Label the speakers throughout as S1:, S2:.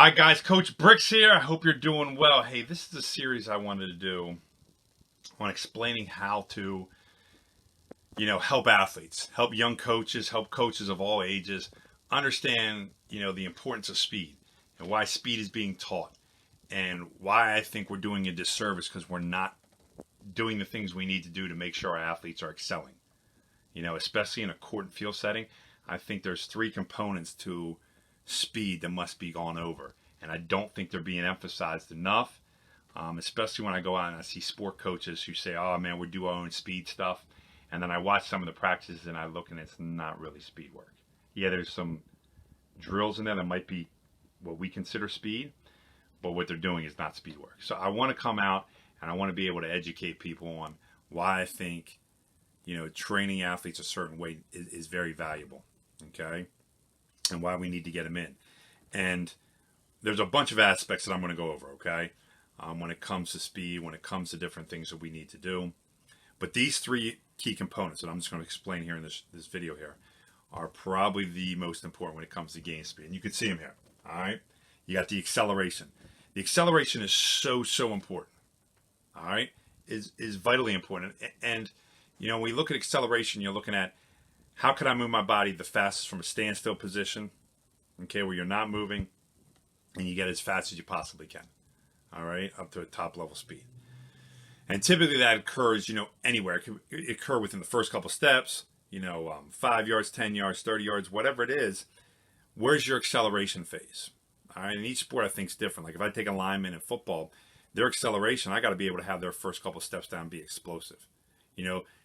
S1: Hi guys, Coach Bricks here. I hope you're doing well. Hey, this is a series I wanted to do on explaining how to, help athletes, help young coaches, help coaches of all ages understand, the importance of speed and why speed is being taught and why I think we're doing a disservice because we're not doing the things we need to do to make sure our athletes are excelling. Especially in a court and field setting, I think there's three components to speed that must be gone over. And I don't think they're being emphasized enough, especially when I go out and I see sport coaches who say, oh man, we do our own speed stuff. And then I watch some of the practices and I look and it's not really speed work. Yeah, there's some drills in there that might be what we consider speed, but what they're doing is not speed work. So I want to come out and I want to be able to educate people on why I think training athletes a certain way is very valuable, okay? And why we need to get them in. And there's a bunch of aspects that I'm going to go over, okay? When it comes to speed, when it comes to different things that we need to do. But these three key components that I'm just going to explain here in this video here are probably the most important when it comes to gain speed. And you can see them here, all right? You got the acceleration. The acceleration is so important, all right? Is vitally important. And when we look at acceleration, you're looking at how can I move my body the fastest from a standstill position, okay, where you're not moving, and you get as fast as you possibly can, all right, up to a top level speed. And typically that occurs, anywhere. It can occur within the first couple steps, 5 yards, 10 yards, 30 yards, whatever it is. Where's your acceleration phase? All right, and each sport I think is different. Like if I take a lineman in football, their acceleration, I got to be able to have their first couple steps down be explosive.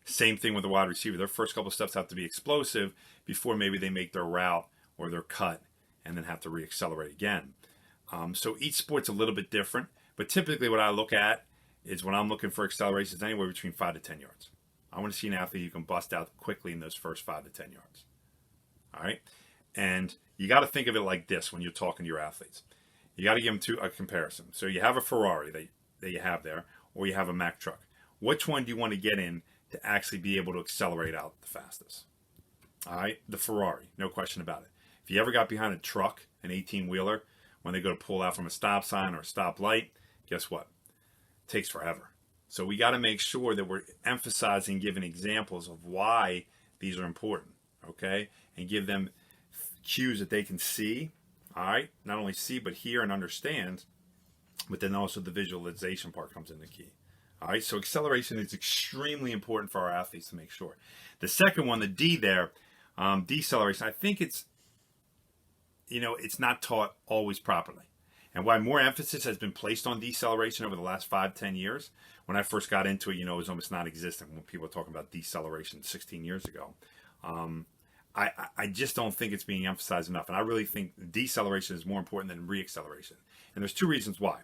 S1: Same thing with the wide receiver. Their first couple steps have to be explosive before maybe they make their route or their cut and then have to reaccelerate again. So each sport's a little bit different, but typically what I look at is when I'm looking for acceleration is anywhere between 5 to 10 yards. I want to see an athlete who can bust out quickly in those first 5 to 10 yards. All right? And you got to think of it like this when you're talking to your athletes. You got to give them a comparison. So you have a Ferrari that you have there, or you have a Mack truck. Which one do you want to get in to actually be able to accelerate out the fastest? All right, the Ferrari, no question about it. If you ever got behind a truck, an 18-wheeler, when they go to pull out from a stop sign or a stop light, guess what? It takes forever. So we got to make sure that we're emphasizing, giving examples of why these are important, okay? And give them cues that they can see, all right? Not only see, but hear and understand, but then also the visualization part comes in the key. All right, so acceleration is extremely important for our athletes to make sure. The second one, the D there, deceleration, I think it's not taught always properly. And why more emphasis has been placed on deceleration over the last 5-10 years. When I first got into it, it was almost non-existent when people were talking about deceleration 16 years ago. I just don't think it's being emphasized enough. And I really think deceleration is more important than reacceleration. And there's two reasons why.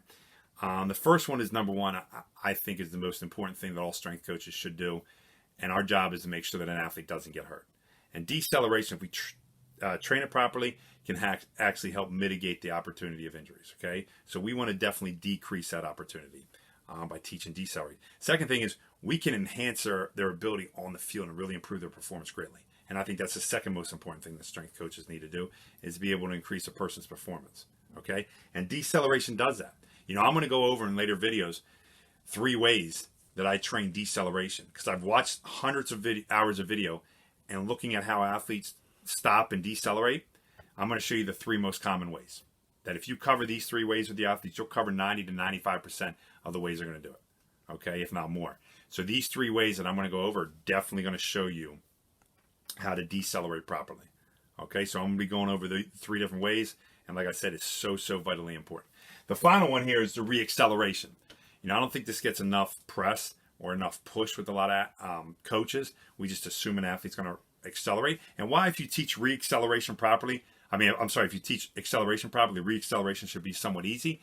S1: The first one is number one, I think is the most important thing that all strength coaches should do. And our job is to make sure that an athlete doesn't get hurt. And deceleration, if we train it properly, can actually help mitigate the opportunity of injuries. Okay. So we want to definitely decrease that opportunity by teaching decelerate. Second thing is we can enhance their ability on the field and really improve their performance greatly. And I think that's the second most important thing that strength coaches need to do is be able to increase a person's performance. Okay. And deceleration does that. I'm going to go over in later videos 3 ways that I train deceleration because I've watched hundreds of hours of video and looking at how athletes stop and decelerate. I'm going to show you the 3 most common ways that if you cover these 3 ways with the athletes, you'll cover 90 to 95% of the ways they're going to do it. Okay, if not more. So these 3 ways that I'm going to go over are definitely going to show you how to decelerate properly. Okay, so I'm going to be going over the 3 different ways. And like I said, it's so vitally important. The final one here is the reacceleration. I don't think this gets enough press or enough push with a lot of coaches. We just assume an athlete's going to accelerate. And why, if you teach reacceleration properly, if you teach acceleration properly, reacceleration should be somewhat easy.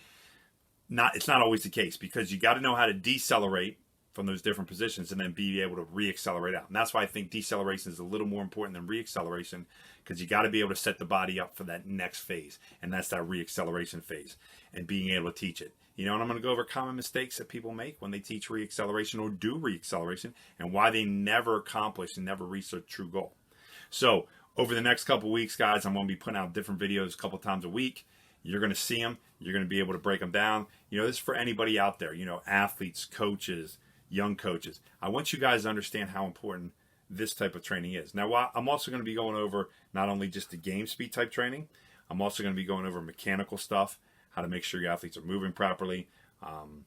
S1: It's not always the case because you got to know how to decelerate from those different positions and then be able to reaccelerate out. And that's why I think deceleration is a little more important than reacceleration because you got to be able to set the body up for that next phase. And that's that reacceleration phase and being able to teach it. And I'm going to go over common mistakes that people make when they teach reacceleration or do reacceleration and why they never accomplish and never reach their true goal. So over the next couple weeks, guys, I'm going to be putting out different videos a couple times a week. You're going to see them. You're going to be able to break them down. You know, this is for anybody out there, you know, athletes, coaches, young coaches. I want you guys to understand how important this type of training is. Now, I'm also going to be going over not only just the game speed type training, I'm also going to be going over mechanical stuff, how to make sure your athletes are moving properly, and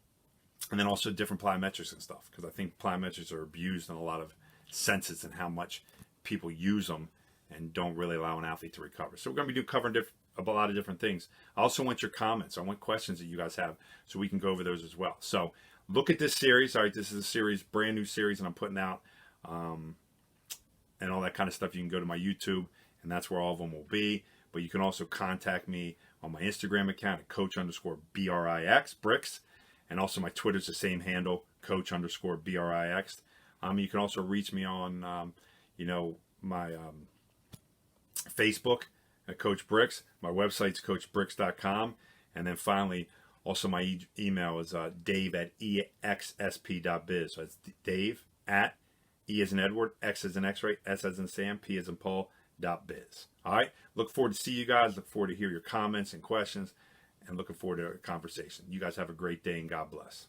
S1: then also different plyometrics and stuff, because I think plyometrics are abused in a lot of senses and how much people use them and don't really allow an athlete to recover. So we're going to be covering a lot of different things. I also want your comments. I want questions that you guys have so we can go over those as well. So look at this series. All right, this is a series, brand new series that I'm putting out, and all that kind of stuff. You can go to my YouTube, and that's where all of them will be. But you can also contact me on my Instagram account at coach_BRIX, Bricks. And also my Twitter's the same handle, coach_BRIX. You can also reach me on, my Facebook at Coach Bricks. My website's coachbricks.com. And then finally, also my email is dave@exsp.biz. So it's Dave at E as in Edward, X as in X-ray, S as in Sam, P as in Paul, .biz. All right. Look forward to see you guys. Look forward to hear your comments and questions, and looking forward to a conversation. You guys have a great day, and God bless.